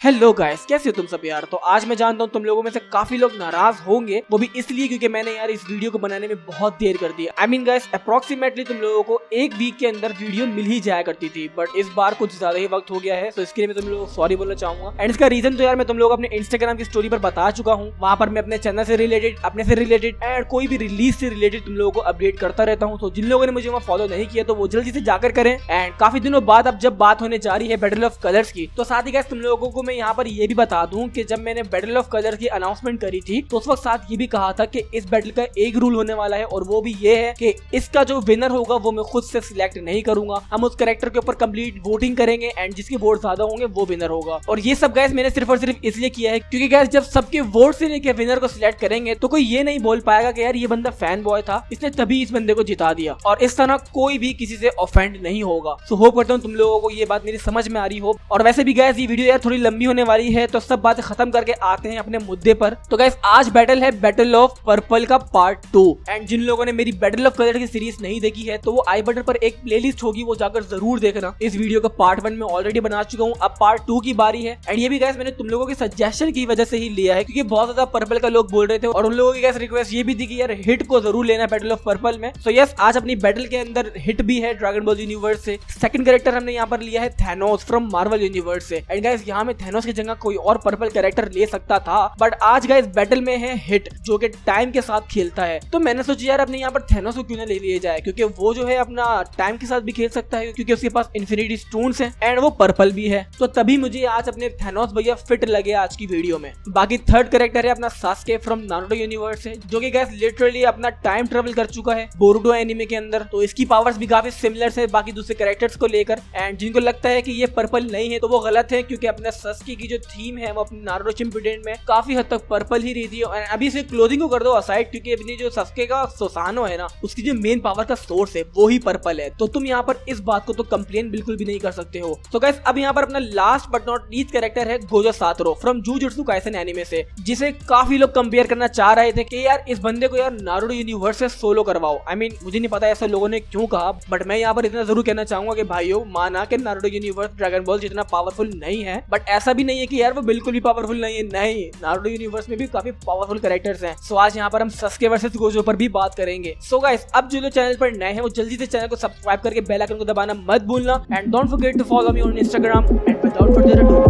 Hello guys, कैसे हो तुम सब यार। तो आज मैं जानता हूँ तुम लोगों में से काफी लोग नाराज होंगे, वो भी इसलिए क्योंकि मैंने यार इस वीडियो को बनाने में बहुत देर कर दी। आई मीन गाइस, अप्रोक्सीमेटली तुम लोगों को एक वीक के अंदर वीडियो मिल ही जाया करती थी, बट इस बार कुछ ज्यादा ही वक्त हो गया है। तो इसके लिए मैं तुम लोगों को सॉरी बोलना चाहूंगा। एंड इसका रीजन तो यार मैं तुम लोग अपने इंस्टाग्राम की स्टोरी पर बता चुका हूँ। वहाँ पर मैं अपने चैनल से रिलेटेड, अपने से रिलेटेड एंड कोई भी रिलीज से रिलेटेड तुम लोगों को अपडेट करता रहता हूँ। तो जिन लोगों ने मुझे वहाँ फॉलो नहीं किया तो वो जल्दी से जाकर करें। एंड काफी दिनों बाद अब जब बात होने जा रही है बैटल ऑफ कलर्स की, तो साथ ही गाइस तुम लोगों को मैं यहाँ पर ये भी बता दूं कि जब मैंने बैटल ऑफ कलर की अनाउंसमेंट करी थी तो उस वक्त साथ ये भी कहा था कि इस बैटल का एक रूल होने वाला है, और वो भी ये है कि इसका जो विनर होगा वो मैं खुद से सिलेक्ट नहीं करूंगा। हम उस कैरेक्टर के ऊपर कंप्लीट वोटिंग करेंगे एंड जिसके वोट ज्यादा होंगे वो विनर होगा। और ये सब गाइस मैंने सिर्फ और सिर्फ इसलिए किया है क्योंकि गाइस जब सबके वोट से लेके विनर को सिलेक्ट करेंगे तो कोई ये नहीं बोल पाएगा कि यार ये बंदा फैन बॉय था, इसने तभी इस बंदे को जिता दिया। और इस तरह कोई भी किसी से ऑफेंड नहीं होगा। सो होप करता हूँ तुम लोगों को ये बात मेरी समझ में आ रही हो। और वैसे भी गाइस ये वीडियो यार थोड़ी लंबी होने वाली है, तो सब बातें खत्म करके आते हैं अपने मुद्दे पर। तो गाइस आज बैटल है बैटल ऑफ पर्पल का पार्ट 2। एंड जिन लोगों ने मेरी बैटल ऑफ कलर की सीरीज नहीं देखी है तो वो आई बटन पर एक प्लेलिस्ट होगी, वो जाकर जरूर देखना। इस वीडियो का पार्ट 1 में ऑलरेडी बना चुका हूँ, अब पार्ट 2 की बारी है। एंड ये भी गाइस मैंने तुम लोगों के सजेशन की वजह से ही लिया है, क्योंकि बहुत ज्यादा पर्पल का लोग बोल रहे थे और उन लोगों की गाइस रिक्वेस्ट ये भी थी कि यार हिट को जरूर लेना बैटल ऑफ पर्पल में। सो यस, आज अपनी बैटल के अंदर हिट भी है ड्रैगन बॉल यूनिवर्स से। सेकंड कैरेक्टर हमने यहाँ पर लिया है थैनोस फ्रॉम मार्वल यूनिवर्स से। एंड गाइस यहाँ में थैनोस की जगह कोई और पर्पल कैरेक्टर ले सकता था, बट आज गाइस बैटल में है हिट, जो कि टाइम के साथ खेलता है। तो मैंने सोचा यार अपने यहाँ पर थैनोस को क्यों ना ले लिया जाए, क्योंकि वो जो है अपना टाइम के साथ भी खेल सकता है, क्योंकि उसके पास इन्फिनिटी स्टोन्स हैं एंड वो पर्पल भी है। तो तभी मुझे आज अपने थैनोस भैया फिट लगे आज की वीडियो में। बाकी थर्ड कैरेक्टर है अपना सास्के फ्रॉम नारुतो यूनिवर्स से, जो कि गाइस लिटरली अपना टाइम ट्रेवल कर चुका है बोरुटो एनिमे के अंदर। तो इसकी पावर्स भी काफी सिमिलर है बाकी दूसरे कैरेक्टर्स को लेकर। एंड जिनको लगता है कि ये पर्पल नहीं है तो वो गलत है, क्योंकि अपना सास्के की जो थीम है वो अपनी नारुतो शिंपुडेन में काफी हद तक पर्पल ही रही थी। अभी से क्लोथिंग को कर दो असाइड, क्योंकि अपनी जो सस्के का सोसानो है ना, उसकी जो मेन पावर का सोर्स है वो ही पर्पल है। तो तुम यहाँ पर इस बात को तो कंप्लेन बिल्कुल भी नहीं कर सकते हो। तो गाइस अब यहाँ पर अपना last but not least character है Gojo Satoru from Jujutsu Kaisen anime से, जिसे काफी लोग कंपेयर करना चाह रहे थे कि यार इस बंदे को यार नारुतो यूनिवर्स से सोलो करवाओ। आई मीन मुझे नहीं पता ऐसा लोगों ने क्यों कहा, बट मैं यहाँ पर इतना जरूर कहना चाहूंगा कि भाइयों, माना कि नारुतो यूनिवर्स ड्रैगन बॉल जितना पावरफुल नहीं है, बट ऐसा भी नहीं है कि यार वो बिल्कुल भी पावरफुल नहीं है। नहीं, नारुतो यूनिवर्स में भी काफी पावरफुल कैरेक्टर्स हैं। सो आज यहाँ पर हम सस्के वर्सेस गोजो पर भी बात करेंगे। सो गाइस अब जो लोग चैनल पर नए हैं वो जल्दी से चैनल को सब्सक्राइब करके बेल आइकन को दबाना मत भूलना। And don't forget to follow me on Instagram. And without further ado,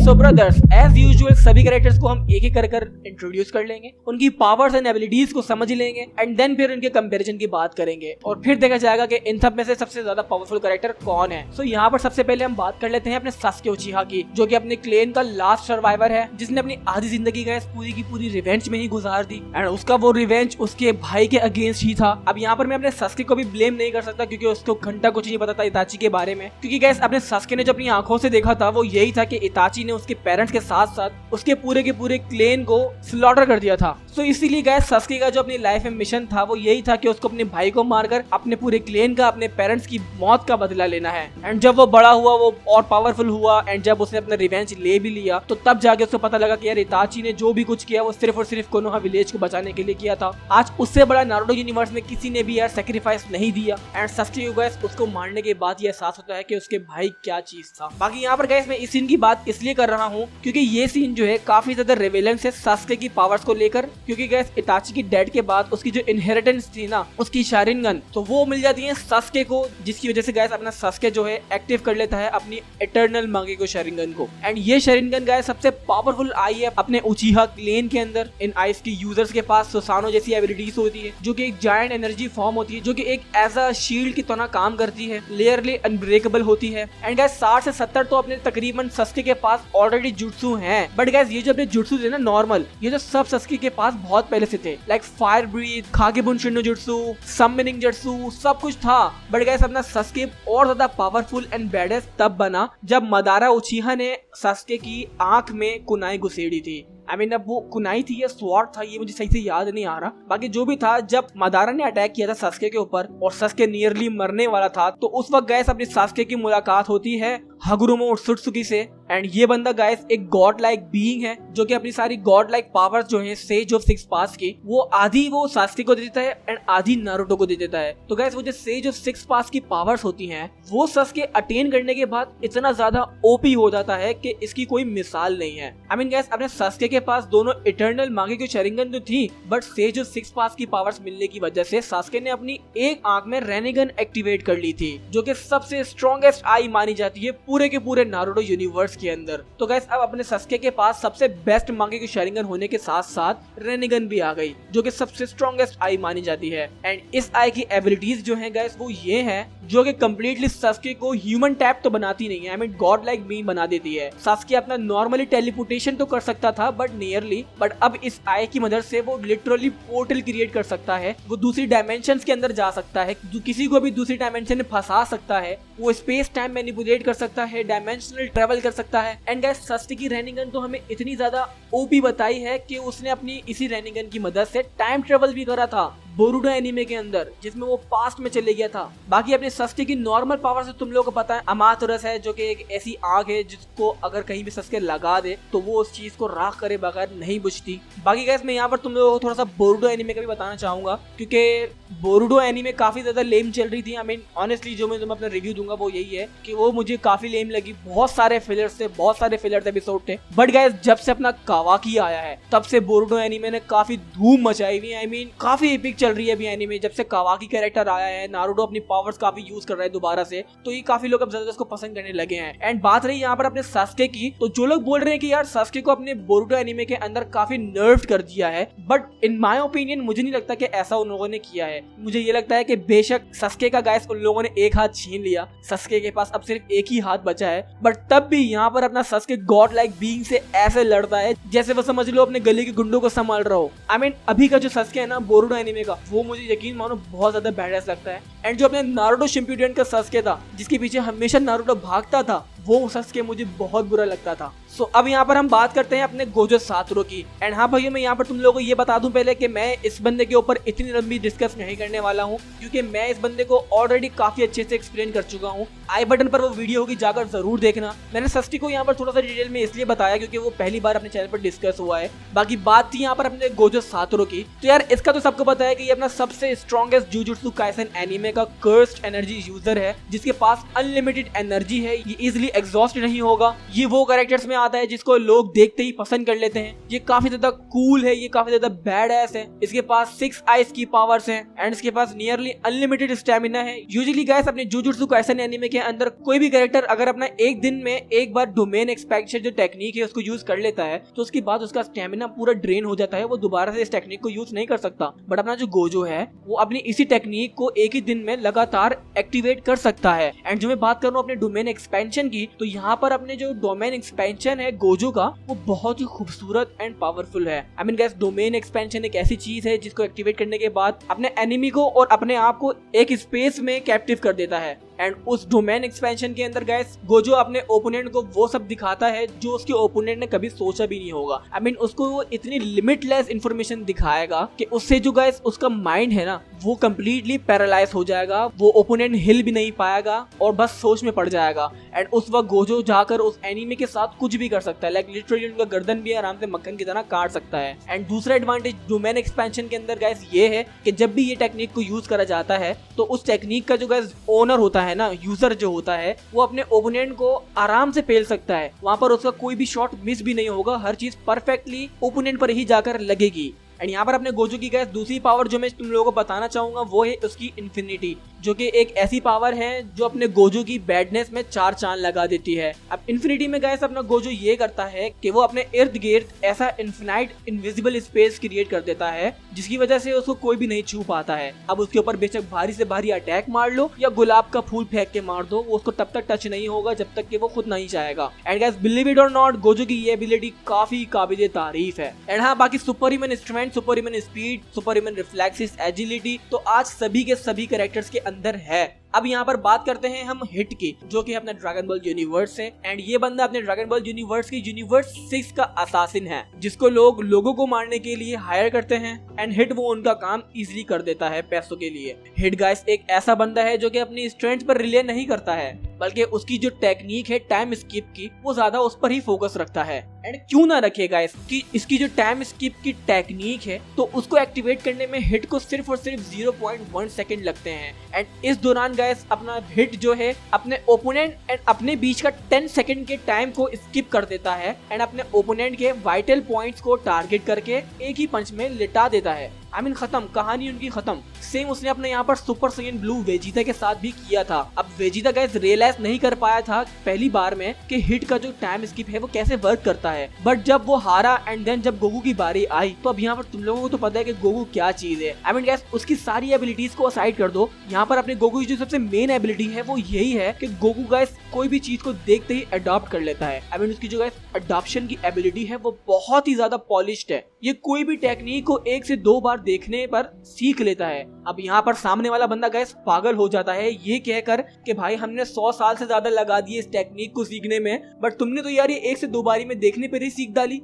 so brothers, as usual सभी कैरेक्टर्स को हम एक एक कर इंट्रोड्यूस कर लेंगे, उनकी पावर्स एंड एबिलिटीज को समझ लेंगे एंड देन फिर उनके कंपैरिजन की बात करेंगे और फिर देखा जाएगा कि इन सब में से सबसे ज्यादा पावरफुल कैरेक्टर कौन है। सो यहाँ पर सबसे पहले हम बात कर लेते हैं अपने सास्के उचिहा की, जो कि अपने क्लेन का लास्ट सर्वाइवर है, जिसने अपनी आधी जिंदगी गाइस पूरी की पूरी रिवेंज में ही गुजार दी। एंड उसका वो रिवेंज उसके भाई के अगेंस्ट ही था। अब यहाँ पर मैं अपने सास्के को भी ब्लेम नहीं कर सकता, क्योंकि उसको घंटा कुछ नहीं पता था इताची के बारे में, क्योंकि गाइस अपने सास्के ने जो अपनी आंखों से देखा था वो यही था कि इताची ने उसके पेरेंट्स के साथ साथ उसके पूरे के पूरे क्लेन को स्लॉटर कर दिया था। सो इसीलिए गाइस सास्के का जो अपनी लाइफ में मिशन था वो यही था कि उसको अपने भाई को मारकर अपने पूरे क्लेन का, अपने पेरेंट्स की मौत का बदला लेना है। एंड जब वो बड़ा हुआ वो और पावरफुल हुआ एंड जब उसने अपना रिवेंज ले भी लिया तो तब जाके उसको पता लगा कि यार इताची ने जो भी कुछ किया वो सिर्फ और सिर्फ कोनोहा विलेज को बचाने के लिए किया था। आज उससे बड़ा नारुतो यूनिवर्स में किसी ने भी यार सैक्रिफाइस नहीं दिया। एंड सास्के को गाइस उसको मारने के बाद ये एहसास होता है कि उसके भाई क्या चीज था। बाकी यहाँ पर गाइस मैं इस सीन की बात इसलिए कर रहा हूँ क्योंकि ये सीन जो है काफी ज्यादा रिवेलेंस है सास्के की पावर्स को लेकर, क्योंकि गाइस इताची की डेथ के बाद उसकी जो इनहेरिटेंस थी ना, उसकी शारिनगन, तो वो मिल जाती है सास्के को, जिसकी वजह से गाइस अपना सास्के जो है एक्टिव कर लेता है अपनी इटर्नल मांगेको शारिनगन को। एंड ये शारिनगन गाइस सबसे पावरफुल आई है अपने उचिहा क्लेन के अंदर। इन आइस की यूजर्स के पास सुसानो जैसी एबिलिटीज होती है, जो कि एक जायंट एनर्जी फॉर्म होती है, जो कि एक एज अ शील्ड की तरह काम करती है, लेयरली अनब्रेकेबल होती है। एंड गाइस 60 से 70 तो अपने तकरीबन सास्के के पास ऑलरेडी जुट्सु हैं, बट गाइस ये जो अपने जुट्सु थे ना नॉर्मल, ये जो सब सास्के के पास बहुत पहले से थे, लाइक फायर ब्रीथ, खागेबुन शिनो जुट्सु, समनिंग जुट्सु, सब कुछ था। बट गाइस अपना सास्के और ज्यादा पावरफुल एंड बैडेस्ट तब बना जब मदारा उचिहा ने सास्के की आंख में कुनाई घुसेड़ी थी। आई मीन अब वो कुनाई थी या स्वॉर्ड था ये मुझे सही से याद नहीं आ रहा, बाकी जो भी था, जब मदारा ने अटैक किया था सास्के के ऊपर और सास्के नियरली मरने वाला था, तो उस वक्त गाइस अपनी सास्के की मुलाकात होती है हागुरोमो उत्सुत्सुकी से। एंड ये बंदा गाइस एक गॉड लाइक बीइंग है जो कि अपनी सारी गॉड लाइक पावर्स जो है सेज ऑफ सिक्स पास की वो आधी वो सास्के को दे देता है एंड आधी नारुतो को दे देता है। तो गाइस वो जो सेज ऑफ सिक्स पास की पावर्स होती हैं वो सास्के अटेन करने के बाद इतना ज्यादा ओपी हो जाता है कि इसकी कोई मिसाल नहीं है। आई मीन गाइस अपने सास्के के पास दोनों इटर्नल मांगेक्यू शरिंगन तो थी बट सेज ऑफ सिक्स पास की पावर्स मिलने की वजह से सास्के ने अपनी एक आंख में रेनेगन एक्टिवेट कर ली थी जो कि सबसे स्ट्रॉन्गेस्ट आई मानी जाती है पूरे के पूरे नारुतो यूनिवर्स के अंदर। तो गाइस अब अपने सास्के के पास सबसे बेस्ट मांगेक्यू शरिंगन होने के साथ साथ रेनेगन भी आ गई जो कि सबसे स्ट्रॉन्गेस्ट आई मानी जाती है। एंड इस आई की एबिलिटीज जो हैं गाइस वो ये हैं जो कि कंप्लीटली सास्के को ह्यूमन टैप तो बनाती नहीं है, I mean God like being बना देती है। सास्के अपना नॉर्मली टेलीपोर्टेशन तो कर सकता था बट नियरली, बट अब इस आई की मदद से वो लिटरली पोर्टल क्रिएट कर सकता है, वो दूसरी डायमेंशंस के अंदर जा सकता है, किसी को भी दूसरी डायमेंशन में फंसा सकता है, वो स्पेस टाइम मैनिपुलेट कर सकता है, डायमेंशनल ट्रेवल कर सकता है। एंड गाइस सास्के की रेनिगन तो हमें इतनी ज्यादा ओपी बताई है कि उसने अपनी इसी रेनिगन की मदद से टाइम ट्रेवल भी करा था बोरुडो एनीमे के अंदर जिसमें वो पास्ट में चले गया था। बाकी अपने सस्के की नॉर्मल पावर से तुम लोगों को पता है अमातुरस है जो कि एक ऐसी आग है जिसको अगर कहीं भी सस्के लगा दे तो वो उस चीज को राख करे बगैर नहीं बुझती। बाकी गाइस मैं यहाँ पर तुम लोगों को थोड़ा सा बोरुडो एनीमे का भी बताना चाहूंगा क्योंकि बोरुडो एनीमे काफी ज्यादा लेम चल रही थी। आई मीन ऑनेस्टली जो मैं तुम्हें अपना रिव्यू दूंगा वो यही है कि वो मुझे काफी लेम लगी, बहुत सारे फिलर्स थे, बहुत सारे फिलर्स एपिसोड थे। बट गाइस जब से अपना कावाकी आया है तब से बोरुडो एनीमे ने काफी धूम मचाई हुई। आई मीन काफी एपिक चल रही है अभी एनीमे। जब से कावाकी कैरेक्टर आया है, नारुतो अपनी पावर्स काफी यूज कर रहा है दोबारा से, तो ये काफी लोग अब ज्यादा इसको पसंद करने लगे हैं। एंड बात रही यहाँ पर अपने सास्के की, तो जो लोग बोल रहे हैं कि यार सास्के को अपने बोरुटो एनीमे के अंदर काफी नर्व कर दिया है, बट इन माय ओपिनियन मुझे नहीं लगता कि ऐसा उन लोगों ने किया है। मुझे ये लगता है कि बेशक सास्के का गाइस उन लोगों ने एक हाथ छीन लिया, सास्के के पास अब सिर्फ एक ही हाथ बचा है, बट तब भी यहाँ पर अपना सास्के गॉड लाइक बीइंग से ऐसे लड़ता है जैसे वो समझ लो अपने गली के गुंडों को संभाल रहा हो। आई मीन अभी का जो सास्के है ना बोरुटो एनीमे का, वो मुझे यकीन मानो बहुत ज्यादा बैडएस लगता है। एंड जो अपने नारुतो शिंपुडेन का सास्के था जिसके पीछे हमेशा नारुतो भागता था, वो सास्के मुझे बहुत बुरा लगता था। सो अब यहाँ पर हम बात करते हैं अपने गोजो सातोरू की। एंड हाँ भाइयों मैं यहाँ पर तुम लोगों को ये बता दूं पहले कि मैं इस बंदे के ऊपर इतनी लंबी डिस्कस नहीं करने वाला हूँ क्योंकि मैं इस बंदे को ऑलरेडी काफी अच्छे से एक्सप्लेन कर चुका हूँ। आई बटन पर वो वीडियो होगी, जाकर जरूर देखना। मैंने सस्टी को यहाँ पर थोड़ा सा डिटेल में इसलिए बताया क्योंकि वो पहली बार अपने चैनल पर डिस्कस हुआ है। बाकी बात थी यहाँ पर अपने गोजो सातोरू की, तो यार इसका तो सबको पता है कि ये अपना सबसे स्ट्रॉन्गेस्ट जुजुत्सु काइसेन एनीमे का कर्स्ड एनर्जी यूजर है जिसके पास अनलिमिटेड एनर्जी है, ये इजिली एग्जॉस्ट नहीं होगा। ये वो कैरेक्टर्स में आता है जिसको लोग देखते ही पसंद कर लेते हैं। ये काफी ज्यादा कूल है, ये काफी ज्यादा बैड एस है, इसके पास 6 आइज की पावर्स हैं एंड इसके पास नियरली अनलिमिटेड स्टेमिना है। यूजुअली गाइस अपने जुजुत्सु काइसेन एनीमे के अंदर कोई भी कैरेक्टर अगर अपना एक दिन में एक बार डोमेन एक्सपेंशन जो टेक्निक है उसको यूज कर लेता है तो उसके बाद उसका स्टेमिना पूरा ड्रेन हो जाता है, वो दोबारा से इस टेक्निक को यूज नहीं कर सकता। बट अपना जो गोजो है वो अपनी इसी टेक्निक को एक ही दिन में लगातार एक्टिवेट कर सकता है। एंड जो मैं बात कर रहा हूँ अपने डोमेन एक्सपेंशन की, तो यहाँ पर अपने जो डोमेन एक्सपेंशन है गोजो का वो बहुत ही खूबसूरत एंड पावरफुल है। I mean guys domain expansion एक ऐसी चीज है जिसको एक्टिवेट करने के बाद अपने एनिमी को और अपने आप को एक स्पेस में कैप्टिव कर देता है। एंड उस डोमेन एक्सपेंशन के अंदर गाइस गोजो अपने ओपोनेंट को वो सब दिखाता है जो उसके ओपोनेंट ने कभी सोचा भी नहीं होगा। आई मीन उसको वो इतनी लिमिटलेस इंफॉर्मेशन दिखाएगा कि उससे जो गाइस उसका माइंड है ना वो कंप्लीटली पैरालाइज हो जाएगा, वो ओपोनेंट हिल भी नहीं पाएगा और बस सोच में पड़ जाएगा। एंड उस वक्त गोजो जाकर उस एनिमी के साथ कुछ भी कर सकता है, लाइक लिटरली उनका गर्दन भी आराम से मक्खन की तरह काट सकता है। एंड दूसरा एडवांटेज डोमेन एक्सपेंशन के अंदर गाइस ये है कि जब भी ये टेक्निक को यूज करा जाता है तो उस टेक्निक का जो गाइस ओनर होता है ना, यूजर जो होता है, वो अपने ओपोनेंट को आराम से पेल सकता है। वहां पर उसका कोई भी शॉट मिस भी नहीं होगा, हर चीज परफेक्टली ओपोनेंट पर ही जाकर लगेगी। एंड यहाँ पर अपने गोजो की गाइस दूसरी पावर जो मैं तुम लोगों को बताना चाहूंगा वो है उसकी इन्फिनिटी, जो कि एक ऐसी पावर है जो अपने गोजो की बैडनेस में 4 चांद लगा देती है। अब इन्फिनिटी में गाइस अपना गोजो ये करता है कि वो अपने इर्द गिर्द ऐसा इन्फिनाइट इनविजिबल स्पेस क्रिएट कर देता है जिसकी वजह से उसको कोई भी नहीं छू पाता है। अब उसके ऊपर बेशक भारी से भारी अटैक मार लो या गुलाब का फूल फेंक के मार दो, वो उसको तब तक टच नहीं होगा जब तक कि वो खुद नहीं चाहेगा। एंड गाइस बिलीव इट और नॉट, गोजो की ये एबिलिटी काफी काबिले तारीफ है। एंड हाँ बाकी super human instrument, super human speed, super human reflexes, agility तो आज सभी के सभी कैरेक्टर्स के अंदर है। अब यहाँ पर बात करते हैं हम हिट की, जो कि अपना ड्रैगन बॉल यूनिवर्स है। एंड ये बंदा अपने ड्रैगन बॉल यूनिवर्स की यूनिवर्स 6 का असासिन है, जिसको लोग लोगों को मारने के लिए हायर करते हैं। एंड हिट वो उनका काम इजीली कर देता है पैसों के लिए। हिट गाइस एक ऐसा बंदा है जो कि अपनी स्ट्रेंथ पर रिले नहीं करता है, बल्कि उसकी जो टेक्निक है टाइम स्किप की, वो ज्यादा उस पर ही फोकस रखता है। एंड क्यों ना रखेगा इसकी जो टाइम स्किप की टेक्निक है, तो उसको एक्टिवेट करने में हिट को सिर्फ और सिर्फ 0.1 सेकंड लगते हैं। एंड इस दौरान गाइस अपना हिट जो है अपने ओपोनेंट एंड अपने बीच का 10 सेकंड के टाइम को स्किप कर देता है एंड अपने ओपोनेंट के वाइटल पॉइंट्स को टारगेट करके एक ही पंच में लिटा देता है। खत्म, कहानी उनकी खत्म। सेम उसने अपने यहाँ पर सुपर साइयन ब्लू वेजिटा के साथ भी किया था। अब वेजिटा गाइस रियलाइज नहीं कर पाया था पहली बार में कि हिट का जो टाइम स्किप है वो कैसे वर्क करता है, बट जब वो हारा एंड देन जब गोकू की बारी आई, तो अब यहाँ पर तुम लोगों को तो पता है कि गोकू क्या चीज है। गाइस उसकी सारी एबिलिटीज को असाइड कर दो, यहाँ पर अपने गोकू की जो सबसे मेन एबिलिटी है वो यही है कि गोकू गाइस कोई भी चीज को देखते ही अडॉप्ट कर लेता है। उसकी जो गाइस अडॉप्शन की एबिलिटी है वो बहुत ही ज्यादा पॉलिश्ड है। ये कोई भी टेक्निक को 1 से 2 बार देखने पर सीख लेता है। अब यहाँ पर सामने वाला बंदा गाइस पागल हो जाता है ये कहकर कि भाई हमने 100 साल से ज्यादा लगा दिए इस टेक्निक को सीखने में, बट तुमने तो यार ये 1 से 2 बारी में देखने पर ही सीख डाली।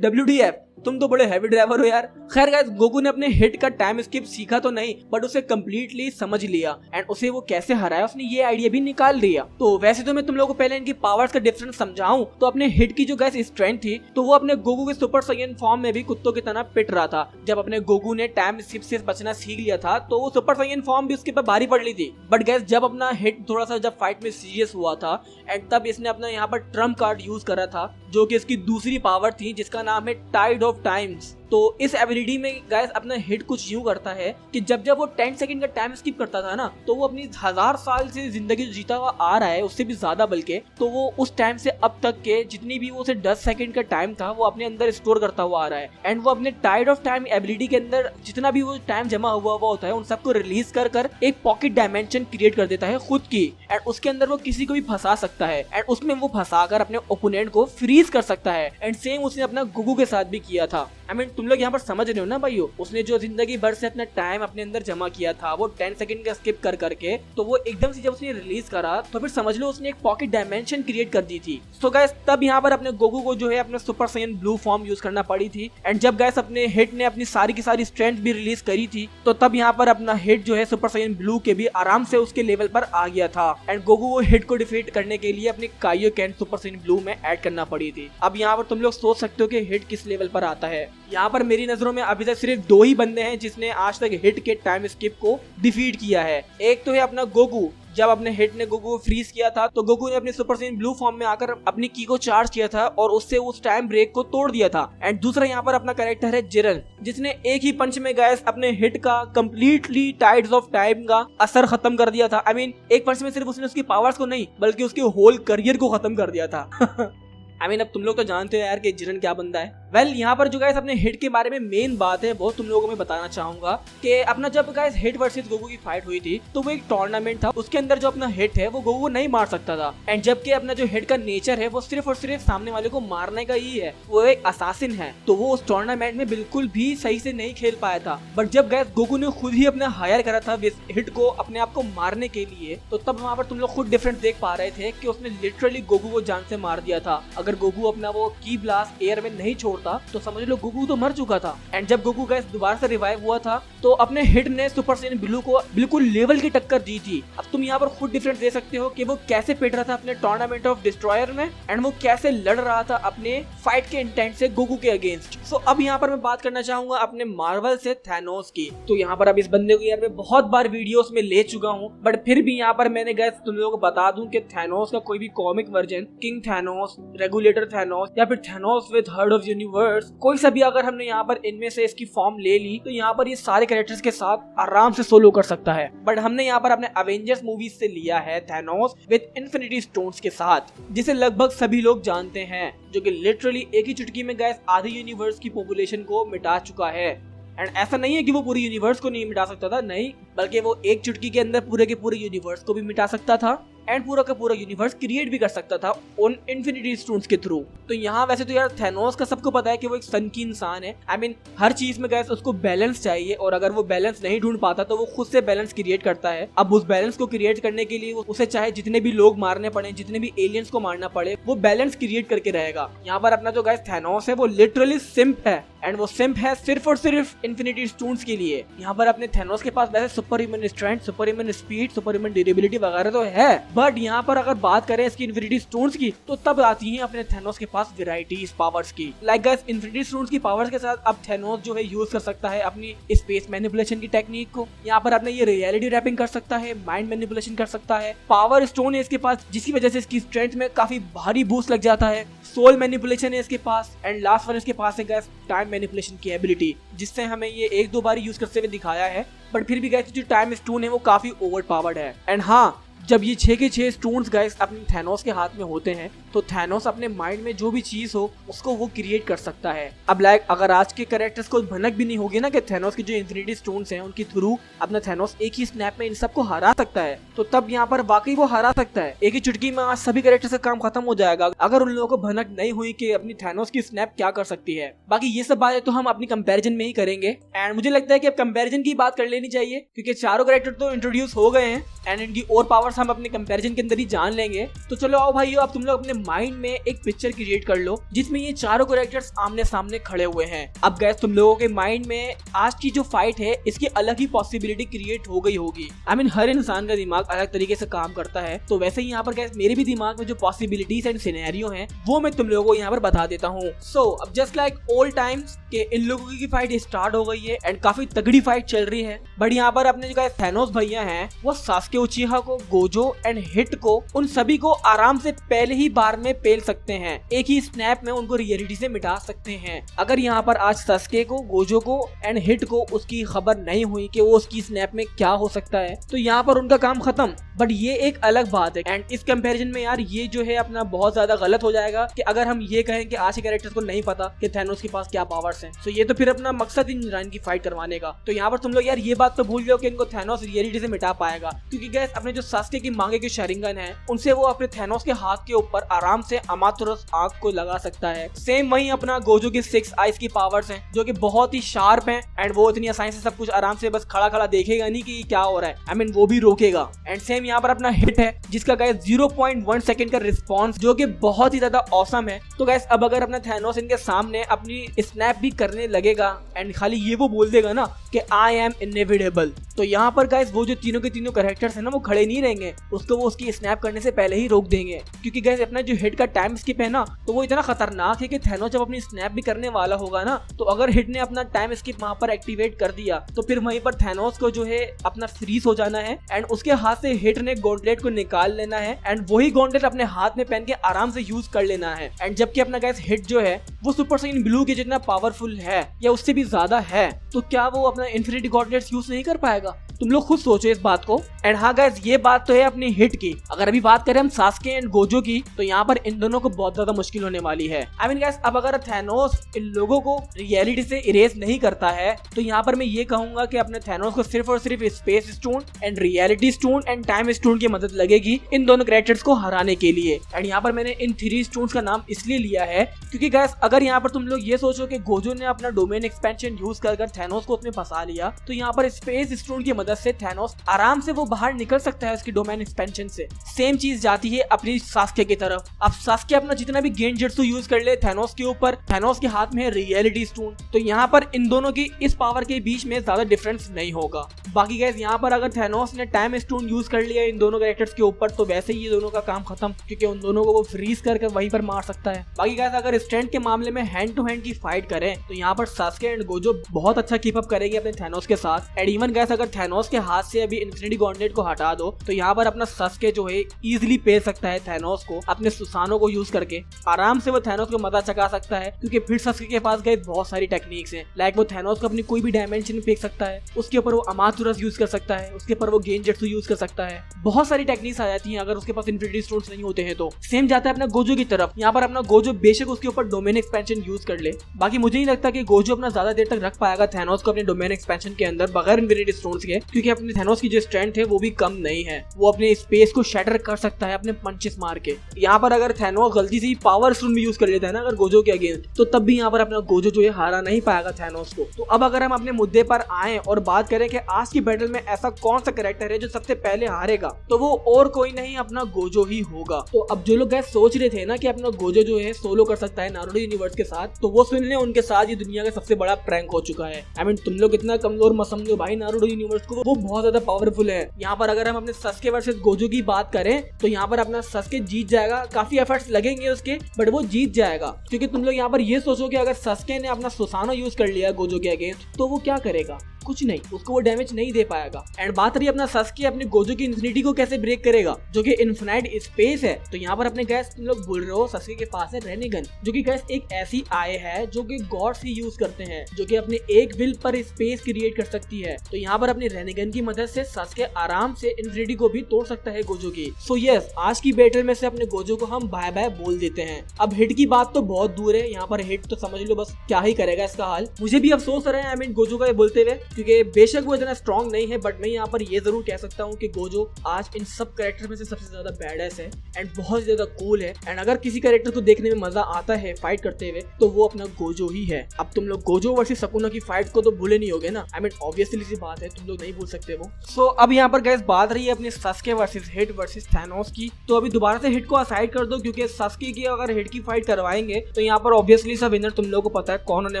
WDF, तुम तो बड़े हैवी ड्राइवर हो यार। खैर गाइस गोकू ने अपने हिट का टाइम स्किप सीखा तो नहीं, बट उसे कम्प्लीटली समझ लिया एंड उसे वो कैसे हराया उसने ये आइडिया भी निकाल लिया। तो वैसे तो मैं तुम लोगों को पहले इनकी पावर्स का डिफरेंस समझाऊं तो अपने हिट की जो गाइस स्ट्रेंथ थी, तो वो अपने गोकू के सुपर साइयन फॉर्म में भी कुत्तों की तरह पिट रहा था। जब अपने गोकू ने टाइम स्किप से बचना सीख लिया था तो वो सुपर साइयन फॉर्म भी उसके पर भारी पड़ ली थी। बट गाइस जब अपना हिट थोड़ा सा जब फाइट में सीरियस हुआ था एंड तब इसने अपना यहाँ पर ट्रम्प कार्ड यूज करा था, जो कि इसकी दूसरी पावर थी जिसका नाम है टाइड ऑफ टाइम्स। तो इस एबिलिटी में गाइस अपना हिट कुछ यूं करता है कि जब वो 10 सेकंड का टाइम स्किप करता था ना, तो वो अपनी 1000 साल से जिंदगी जीता हुआ आ रहा है, उससे भी ज्यादा बल्कि, तो वो उस टाइम से अब तक के जितनी भी वो उसे 10 सेकंड का टाइम था वो अपने अंदर स्टोर करता हुआ आ रहा है। एंड वो अपने टाइड ऑफ टाइम एबिलिटी के अंदर जितना भी वो टाइम जमा हुआ होता है उन सबको रिलीज कर एक पॉकेट डायमेंशन क्रिएट कर देता है खुद की। एंड उसके अंदर वो किसी को भी फंसा सकता है एंड उसमें वो फंसाकर अपने ओपोनेंट को फ्रीज कर सकता है। एंड सेम उसने अपना गोकू के साथ भी किया था। तुम लोग यहाँ पर समझ रहे हो ना भाइयों, उसने जो जिंदगी भर से अपना टाइम अपने अंदर जमा किया था वो 10 सेकंड का स्किप करके, तो वो एकदम से जब उसने रिलीज करा तो फिर समझ लो उसने एक पॉकेट डायमेंशन क्रिएट कर दी थी। सो गाइस तब यहाँ पर अपने गोकू को जो है अपना सुपर साइयन ब्लू फॉर्म यूज करना पड़ी थी। एंड जब गाइस अपने हिट ने अपनी सारी की सारी स्ट्रेंथ भी रिलीज करी थी, तो तब यहाँ पर अपना हिट जो है सुपर साइयन ब्लू के भी आराम से उसके लेवल पर आ गया था। एंड गोकू को हिट को डिफीट करने के लिए अपनी काइयोकेन सुपर साइयन ब्लू में ऐड करना पड़ी थी। अब यहाँ पर तुम लोग सोच सकते हो कि हिट किस लेवल पर आता है। यहाँ पर मेरी नजरों में अभी तक सिर्फ 2 ही बंदे हैं जिसने आज तक हिट के टाइम स्किप को डिफीट किया है। एक तो है अपना गोकू, जब अपने हिट ने गोकू को फ्रीज किया था तो गोकू ने अपने सुपर साइयन ब्लू फॉर्म में आकर अपनी की को चार्ज किया था और उससे उस टाइम ब्रेक को तोड़ दिया था। एंड दूसरा यहाँ पर अपना कैरेक्टर है जिरन, जिसने एक ही पंच में गाइस अपने हिट का कंप्लीटली टाइड्स ऑफ टाइम का असर खत्म कर दिया था। एक पंच में सिर्फ उसने उसकी पावर्स को नहीं बल्कि उसके होल करियर को खत्म कर दिया था। अब तुम लोग तो जानते हो यार कि जिरन क्या बंदा है। यहाँ पर जो गाइस अपने हिट के बारे में मेन बात है वो तुम लोगों को मैं बताना चाहूंगा कि अपना जब गाइस हिट वर्सेस गोकू की फाइट हुई थी तो वो एक टूर्नामेंट था, उसके अंदर जो अपना हिट है वो गोकू को नहीं मार सकता था। एंड जबकि अपना जो हिट का नेचर है वो सिर्फ और सिर्फ सामने वाले को मारने का ही है, वो एक असासिन है, तो वो उस टूर्नामेंट में बिल्कुल भी सही से नहीं खेल पाया था। बट जब गाइस गोकू ने खुद ही अपना हायर करा था हिट को अपने आप को मारने के लिए, तो तब वहाँ पर तुम लोग खुद डिफरेंस देख पा रहे थे कि उसने लिटरली गोकू को जान से मार दिया था। अगर गोकू अपना वो की ब्लास्ट एयर में नहीं छोड़ता तो समझ लो गोकू तो मर चुका था। एंड जब गोकू गाइस दोबारा से रिवाइव हुआ था तो अपने हिट ने सुपर साइयन ब्लू को बिल्कुल लेवल की टक्कर दी थी। अब तुम यहाँ पर खुद डिफरेंस दे सकते हो कि वो कैसे पिट रहा था अपने टूर्नामेंट ऑफ डिस्ट्रॉयर में एंड वो कैसे लड़ रहा था अपने फाइट के इंटेंट से गोकू के अगेंस्ट। सो अब यहाँ पर मैं बात करना चाहूंगा अपने मार्वल से थैनोस की। तो यहाँ पर अब इस बंदे को यार मैं बहुत बार वीडियोस में ले चुका हूँ, बट फिर भी यहाँ पर मैंने गाइस तुम लोगों को बता दूं कि थैनोस का कोई भी comic version, king Thanos, regulator Thanos या फिर Thanos with heard of universe, कोई सा भी अगर हमने यहाँ पर इनमें से इसकी फॉर्म ले ली तो यहाँ पर ये सारे कैरेक्टर्स के साथ आराम से सोलो कर सकता है। बट हमने यहाँ पर अपने अवेंजर्स मूवीज से लिया है थैनोस विद इन्फिनिटी स्टोन्स के साथ, जिसे लगभग सभी लोग जानते हैं, जो कि लिटरली एक ही चुटकी में गाइस आधी यूनिवर्स की पॉपुलेशन को मिटा चुका है। एंड ऐसा नहीं है कि वो पूरी यूनिवर्स को नहीं मिटा सकता था, नहीं, बल्कि वो एक चुटकी के अंदर पूरे के पूरे यूनिवर्स को भी मिटा सकता था। एंड पूरा का पूरा यूनिवर्स क्रिएट भी कर सकता था उन इन्फिनिटी स्टोन्स के थ्रू। तो यहाँ वैसे तो यार थैनोस का सबको पता है कि वो एक सन की इंसान है। आई मीन हर चीज में गैस उसको बैलेंस चाहिए, और अगर वो बैलेंस नहीं ढूंढ पाता तो वो खुद से बैलेंस क्रिएट करता है। अब उस बैलेंस को क्रिएट करने के लिए उसे चाहे जितने भी लोग मारने पड़े, जितने भी एलियंस को मारना पड़े, वो बैलेंस क्रिएट करके रहेगा। यहाँ पर अपना जो गैस थैनोस है वो लिटरली सिंप है, एंड वो सिंप है सिर्फ और सिर्फ इन्फिनिटी स्टोन्स के लिए। यहाँ पर अपने थैनोस के पास वैसे super human strength, super human speed, super human durability वगैरह तो है, बट यहाँ पर अगर बात करें इसकी इन्फिनिटी स्टोन्स की तो तब आती है अपने थैनोस के पास वेराइटीज पावर्स की। लाइक गाइस इन्फिनिटी स्टोन्स की पावर्स के साथ अब थैनोस जो है यूज कर सकता है अपनी स्पेस मैनिपुलेशन की टेक्निक को। यहाँ पर अपने ये रियलिटी रैपिंग कर सकता है, माइंड मैनिपुलेशन कर सकता है, पावर स्टोन है इसके पास जिसकी वजह से इसकी स्ट्रेंथ में काफी भारी बूस्ट लग जाता है, सोल मैनिपुलेशन है इसके पास, एंड लास्ट वन इसके पास है गाइस टाइम मैनिपुलेशन की एबिलिटी, जिससे हमें ये एक दो बार यूज करते हुए दिखाया है। बट फिर भी गाइस जो टाइम स्टोन है वो काफी ओवर पावर्ड है। एंड हाँ, जब ये 6 के 6 स्टोन्स गाइस अपने थैनोस के हाथ में होते हैं तो थैनोस अपने माइंड में जो भी चीज हो उसको वो क्रिएट कर सकता है। अब लाइक अगर आज के कैरेक्टर्स को भनक भी नहीं होगी ना कि थैनोस की जो इन्फिनिटी स्टोन्स हैं उनके थ्रू अपना थैनोस एक ही स्नैप में इन सबको हरा सकता है, तो तब यहाँ पर वाकई वो हरा सकता है। एक ही चुटकी में आज सभी कैरेक्टर्स का काम खत्म हो जाएगा अगर उन लोगों को भनक नहीं हुई कि अपनी थैनोस की स्नैप क्या कर सकती है। बाकी ये सब बातें तो हम अपनी कंपैरिजन में ही करेंगे, एंड मुझे लगता है कि अब कंपैरिजन की बात कर लेनी चाहिए क्योंकि चारों कैरेक्टर तो इंट्रोड्यूस हो गए हैं एंड इनकी और पावर्स हम अपने कंपैरिजन के अंदर ही जान लेंगे। तो चलो आओ भाइयों, अब तुम लोग अपने माइंड में एक पिक्चर क्रिएट कर लो जिसमें ये चारों कैरेक्टर्स आमने सामने खड़े हुए हैं। अब गैस तुम लोगों के माइंड में आज की जो फाइट है इसकी अलग ही पॉसिबिलिटी क्रिएट हो गई होगी। आई मीन हर इंसान का दिमाग अलग तरीके से काम करता है, तो वैसे ही यहाँ पर गैस मेरे भी दिमाग में जो पॉसिबिलिटीज एंड सिनेरियो हैं वो मैं तुम लोगों को यहाँ पर बता देता हूँ। सो अब जस्ट लाइक ओल्ड टाइम्स के इन लोगों की फाइट स्टार्ट हो गई है एंड काफी तगड़ी फाइट चल रही है। बट यहाँ पर अपने जो थैनोस भैया हैं वो सास्के उचिहा को, गोजो एंड हिट को, उन सभी को आराम से पहले ही बार में पेल सकते हैं, एक ही स्नैप में उनको रियलिटी से मिटा सकते हैं। अगर यहाँ पर आज सास्के को, गोजो को एंड हिट को उसकी खबर नहीं हुई कि वो उसकी स्नैप में क्या हो सकता है तो यहाँ पर उनका काम खत्म। बट ये एक अलग बात है एंड इस कंपैरिजन में यार ये जो है अपना बहुत ज्यादा गलत हो जाएगा कि अगर हम ये कहें कि आज के कैरेक्टर्स को नहीं पता कि थैनोस के पास क्या पावर्स हैं, तो ये तो फिर अपना मकसद ही नहीं इनकी फाइट करवाने का। तो यहाँ पर तुम लोग यार ये बात तो भूल गए कि इनको थैनोस रियलिटी से मिटा पाएगा, क्योंकि गैस अपने जो सास्के की मांगे के शरिंगन है उनसे वो अपने थैनोस के हाथ के ऊपर आराम से अमातुरस आंख को लगा सकता है। सेम वही अपना गोजो की 6 आइज की पावर्स हैं जो कि बहुत ही शार्प हैं एंड वो इतनी आसानी से सब कुछ आराम से बस खड़ा खड़ा देखेगा नहीं कि क्या हो रहा है, आई मीन वो भी रोकेगा। एंड सेम यहाँ पर अपना हिट है जिसका गाइस 0.1 सेकंड का रिस्पांस जो कि बहुत ही ज्यादा ऑसम है। तो गाइस अब अगर अपना थैनोस इनके सामने अपनी स्नैप भी करने लगेगा एंड खाली ये वो बोल देगा ना कि आई एम इनएविटेबल, तो यहाँ पर गाइस वो जो तीनों के तीनों कैरेक्टर्स हैं ना वो खड़े नहीं रहेंगे, उसको वो उसकी स्नैप करने से पहले ही रोक देंगे। क्योंकि गाइस अपना जो हिट का टाइम स्किप है ना तो वो इतना खतरनाक है कि थैनोस जब अपनी स्नैप भी करने वाला होगा ना तो अगर हिट ने अपना टाइम स्किप वहां पर एक्टिवेट कर दिया तो फिर वहीं पर थैनोस को जो है अपना फ्रीज हो जाना है एंड उसके हाथ से हिट ने गॉन्टलेट को निकाल लेना है एंड वही गॉन्टलेट अपने हाथ में पहन के आराम से यूज कर लेना है। एंड जबकि अपना गाइस हिट जो है वो सुपर साइन ब्लू के जितना पावरफुल है या उससे भी ज्यादा है, तो क्या वो अपना इन्फिनिटी गॉन्टलेट्स यूज नहीं कर पाएगा? तुम लोग खुद सोचो इस बात को। एंड हाँ गाइस ये बात तो है अपनी हिट की। अगर अभी बात करें हम सास्के एंड गोजो की तो यहाँ पर इन दोनों को बहुत ज्यादा मुश्किल होने वाली है। आई मीन गाइस अब अगर थैनोस इन लोगों को रियलिटी से इरेज नहीं करता है तो यहाँ पर मैं ये कहूंगा कि अपने थैनोस को सिर्फ और सिर्फ space stone and reality stone and time stone की मदद लगेगी इन दोनों कैरेक्टर्स को हराने के लिए। एंड यहाँ पर मैंने इन 3 स्टोन्स का नाम इसलिए लिया है क्योंकि गाइस अगर यहाँ पर तुम लोग ये सोचो कि गोजो ने अपना डोमेन एक्सपेंशन यूज कर थैनोस को उसमें फंसा लिया तो यहाँ पर स्पेस स्टोन की मदद से थैनोस आराम से वो बाहर निकल सकता है उसकी डोमेन एक्सपेंशन से। सेम चीज जाती है अपनी सास्के की तरफ। अब सास्के अपना जितना भी गेंजेट्सु यूज कर ले थैनोस के ऊपर, थैनोस के हाथ में है रियलिटी स्टोन, तो यहाँ पर इन दोनों की इस पावर के बीच में ज्यादा डिफरेंस नहीं होगा। बाकी गाइस यहाँ पर अगर थैनोस ने टाइम स्टोन यूज कर लिया इन दोनों कैरेक्टर्स के ऊपर तो वैसे ही ये दोनों का काम खत्म, क्योंकि उन दोनों को वो फ्रीज करके वहीं पर मार सकता है। बाकी गाइस अगर स्ट्रेंथ के मामले में हैंड टू हैंड की फाइट करें तो यहाँ पर सास्के एंड गोजो बहुत अच्छा कीप अप करेंगे अपने थैनोस के साथ। एंड इवन गाइस अगर थैनोस के हाथ से अभी इन्फिनिटी गॉन्टलेट को हटा दो तो यहाँ पर अपना सास्के जो है इजीली पेल सकता है थैनोस को अपने सुसानो को यूज करके। आराम से वो थैनोस को मजा चका सकता है क्योंकि फिर सास्के के पास गए बहुत सारी टेक्निक्स हैं। लाइक वो थैनोस को अपनी कोई भी डायमेंशन में फेंक सकता है, उसके ऊपर वो अमातुरस यूज कर सकता है, उसके ऊपर वो गेंजेट्सु यूज कर सकता है। बहुत सारी टेक्निक्स आ जाती हैं अगर उसके पास इन्फिनिटी स्टोन्स नहीं होते हैं तो। सेम जाता है अपना गोजो की तरफ। यहाँ पर अपना गोजो बेशक उसके ऊपर डोमेन एक्सपेंशन यूज कर ले, बाकी मुझे नहीं लगता कि गोजो अपना ज्यादा देर तक रख पाएगा थैनोस को अपने डोमेन एक्सपेंशन के अंदर बगैर इन्फिनिटी स्टोन्स के। क्योंकि अपने थैनोस की जो स्ट्रेंथ है वो भी कम नहीं है, वो अपने स्पेस को शैटर कर सकता है अपने पंचेस मार के। यहाँ पर अगर थैनोस गलती से पावर स्टोन भी यूज कर लेता है ना अगर गोजो के अगेंस्ट, तो तब भी यहाँ पर अपना गोजो जो है हारा नहीं पाएगा थैनोस को। तो अब अगर हम अपने मुद्दे पर आए और बात करें कि आज की बैटल में ऐसा कौन सा कैरेक्टर है जो सबसे पहले हारेगा, तो वो और कोई नहीं अपना गोजो ही होगा। तो अब जो लोग सोच रहे थे ना कि अपना गोजो जो है सोलो कर सकता है नारुतो यूनिवर्स के साथ, तो वो सुन ले उनके साथ ये दुनिया का सबसे बड़ा प्रैंक हो चुका है। आई मीन तुम लोग इतना कमजोर मत समझो भाई नारुतो यूनिवर्स को, वो बहुत ज्यादा पावरफुल है। यहाँ पर अगर हम अपने सस्के वर्सेस गोजो की बात करें तो यहाँ पर अपना सस्के जीत जाएगा, काफी एफर्ट्स लगेंगे उसके बट वो जीत जाएगा। क्योंकि तुम लोग यहाँ पर ये सोचो कि अगर सस्के ने अपना सुसानो यूज कर लिया गोजो के अगेंस्ट तो वो क्या करेगा, कुछ नहीं, उसको वो डैमेज नहीं दे पाएगा। एंड बात रही अपना सस्के अपने गोजो की इंफिनिटी को कैसे ब्रेक करेगा जो कि इनफिनाइट स्पेस है। तो यहाँ पर अपने गैस तुम लोग बोल रहे हो सस्के के पास है रेनेगन, जो कि गैस एक ऐसी आय है जो कि गॉड्स ही यूज करते हैं, जो कि अपने एक विल पर स्पेस क्रिएट कर सकती है। तो यहाँ पर अपनी रेनेगन की मदद से सस्के आराम से इंफिनिटी को भी तोड़ सकता है गोजो की। सो यस, आज की बैटल में से अपने गोजो को हम बाय बाय बोल देते हैं। अब हिट की बात तो बहुत दूर है, यहाँ पर हिट तो समझ लो बस क्या ही करेगा इसका हाल। मुझे भी अफसोस रहे आई मीन गोजो का बोलते हुए, क्योंकि बेशक वो इतना स्ट्रॉन्ग नहीं है बट मैं यहाँ पर ये जरूर कह सकता हूँ कि गोजो आज इन सब कैरेक्टर में से सबसे ज्यादा बैडएस है एंड बहुत ज्यादा कूल है। एंड अगर किसी कैरेक्टर को देखने में मजा आता है फाइट करते हुए तो वो अपना गोजो ही है। अब तुम लोग गोजो वर्सेस सकुना की फाइट को तो भूले नहीं होगे ना, आई मीन ऑब्वियसली सी बात है, तुम लोग नहीं भूल सकते वो। सो अब यहाँ पर गाइस बात रही है अपने सस्के वर्सेस हिट वर्सेस थैनोस की। तो अभी दोबारा से हिट को असाइड कर दो, क्योंकि सस्के की अगर हिट की फाइट करवाएंगे तो यहाँ पर ऑब्वियसली सा विनर तुम लोगों को पता है कौन होने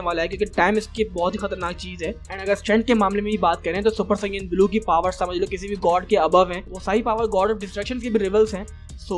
वाला है, क्योंकि टाइम स्किप बहुत ही खतरनाक चीज है। एंड अगर स्ट्रेंथ के मामले में भी बात करें तो सुपर साइयन ब्लू की पावर समझ लो किसी भी गॉड के अबव है, वो सारी पावर गॉड ऑफ डिस्ट्रक्शन के भी रिवल्स हैं। सो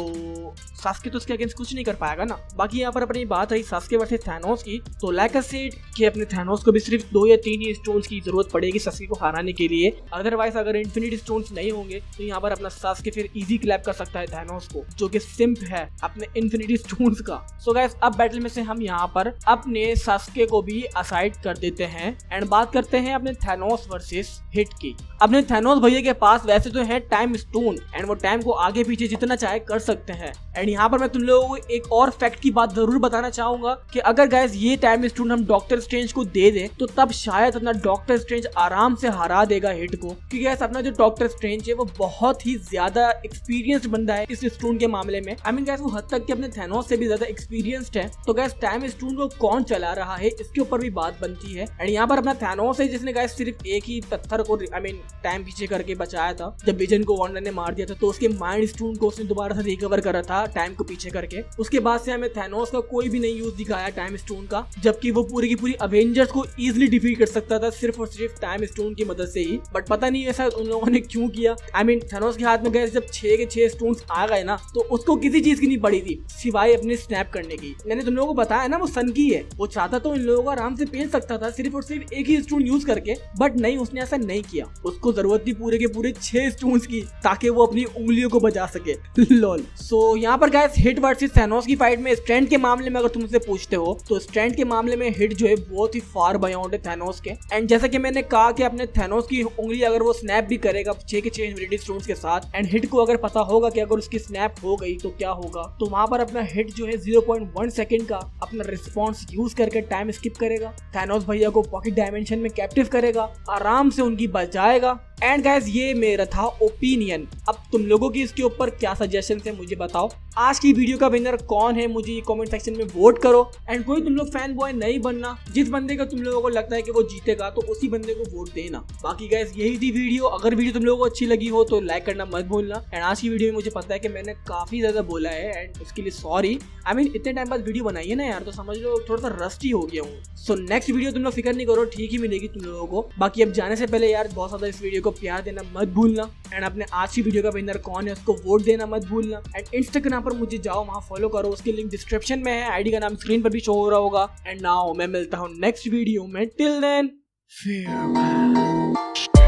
सास्के तो उसके अगेंस्ट कुछ नहीं कर पाएगा ना। बाकी यहाँ पर अपनी बात रही सास्के वर्सेस थैनोस की, तो लाइक आई सेड कि अपने थैनोस को भी सिर्फ 2 या 3 ही स्टोन्स की जरूरत पड़ेगी सास्के को हराने के लिए। अदरवाइज अगर इन्फिनिटी स्टोन्स नहीं होंगे तो यहाँ पर अपना सास्के फिर इजी क्लैप कर सकता है थैनोस को, जो कि सिंप है अपने इन्फिनिटी स्टोन्स का। सो गाइस अब बैटल में से हम यहाँ पर अपने सास्के को भी असाइड कर देते हैं एंड बात करते हैं अपने थैनोस वर्सेस हिट की। अपने थैनोस भैया के पास वैसे तो है टाइम स्टोन एंड वो टाइम को आगे पीछे जितना चाहे कर सकते हैं। एंड यहाँ पर मैं तुम लोगों को एक और फैक्ट की बात जरूर बताना चाहूंगा कि अगर गाइस ये टाइम स्टोन हम डॉक्टर स्ट्रेंज को दे दे तो तब शायद अपना डॉक्टर स्ट्रेंज आराम से हरा देगा हिट को, क्योंकि गाइस अपना जो डॉक्टर स्ट्रेंज है वो बहुत ही ज्यादा एक्सपीरियंस्ड बंदा है इस स्टोन के मामले में। आई मीन गाइस वो हद तक कि अपने थैनोस से भी ज्यादा एक्सपीरियंस्ड है। तो गाइस टाइम स्टोन को कौन चला रहा है इसके ऊपर भी बात बनती है। एंड यहाँ पर अपना थैनोस है जिसने गाइस सिर्फ एक ही पत्थर को आई मीन टाइम पीछे करके बचाया था जब विजन को वॉन्डर ने मार दिया था, तो उसके माइंड स्टोन को उसने दोबारा से रिकवर करा था टाइम को पीछे करके। उसके बाद से हमें थैनोस का कोई भी नहीं यूज दिखाया टाइम स्टोन का, जबकि वो पूरी की पूरी अवेंजर्स को इजीली डिफीट कर सकता था सिर्फ और सिर्फ टाइम स्टोन की मदद से ही। बट पता नहीं ऐसा उन लोगों ने क्यों किया। आई मीन थैनोस के हाथ में गए जब 6 के 6 स्टोन्स आ गए ना तो उसको किसी चीज की नहीं पड़ी थी सिवाय अपने स्नैप करने की। मैंने तुम लोगों को बताया ना वो सन की है, वो चाहता तो इन लोगों को आराम से पेल सकता था सिर्फ और सिर्फ एक ही स्टोन यूज करके, बट नहीं उसने ऐसा नहीं किया। उसको जरूरत थी पूरे के पूरे 6 स्टोन्स की ताकि वो अपनी उंगलियों को बचा सके। लॉल। सो यहाँ पर गाइस हिट वर्सेस थैनोस की फाइट में स्ट्रेंथ के मामले में अगर तुम मुझसे पूछते हो तो स्ट्रेंथ के मामले में हिट जो है बहुत ही फार बियॉन्ड है थैनोस के। एंड जैसा कि मैंने कहा कि अपने थैनोस की उंगली अगर वो स्नैप भी करेगा 6 के 6 इन्फिनिटी स्टोन्स के साथ एंड हिट को अगर पता होगा कि अगर उसकी स्नैप हो गई तो क्या होगा, तो वहां पर अपना हिट जो है 0.1 सेकंड का अपना रिस्पॉन्स यूज करके टाइम स्किप करेगा, थैनोस भैया को पॉकेट डायमेंशन में कैप्टिव करेगा, आराम से उनकी बचाएगा। एंड गाइस ये मेरा था ओपिनियन। अब तुम लोगों की इसके ऊपर क्या सजेशन है मुझे बताओ। आज की वीडियो का विनर कौन है मुझे कमेंट सेक्शन में वोट करो। एंड कोई तुम लोग फैन बॉय नहीं बनना, जिस बंदे का तुम लोगों को लगता है कि वो जीतेगा तो उसी बंदे को वोट देना। बाकी गाइस यही थी वीडियो। अगर वीडियो तुम लोगों को अच्छी लगी हो तो लाइक करना मत भूलना। एंड आज की वीडियो में मुझे पता है कि मैंने काफी ज्यादा बोला है एंड उसके लिए सॉरी। आई मीन इतने टाइम बाद वीडियो बनाई है ना यार, तो समझ लो थोड़ा सा रस्टी हो गया हूँ। सो नेक्स्ट वीडियो तुम लोग फिक्र नहीं करो, ठीक ही मिलेगी तुम लोगों को। बाकी अब जाने से पहले यार बहुत ज्यादा इस वीडियो को प्यार देना मत भूलना एंड अपने आज की वीडियो का विनर कौन है उसको वोट देना मत भूलना। एंड इंस्टाग्राम पर मुझे जाओ, वहां फॉलो करो, उसकी लिंक डिस्क्रिप्शन में है, आईडी का नाम स्क्रीन पर भी शो हो रहा होगा। एंड नाउ मैं मिलता हूँ नेक्स्ट वीडियो में, टिल देन फेयरवेल।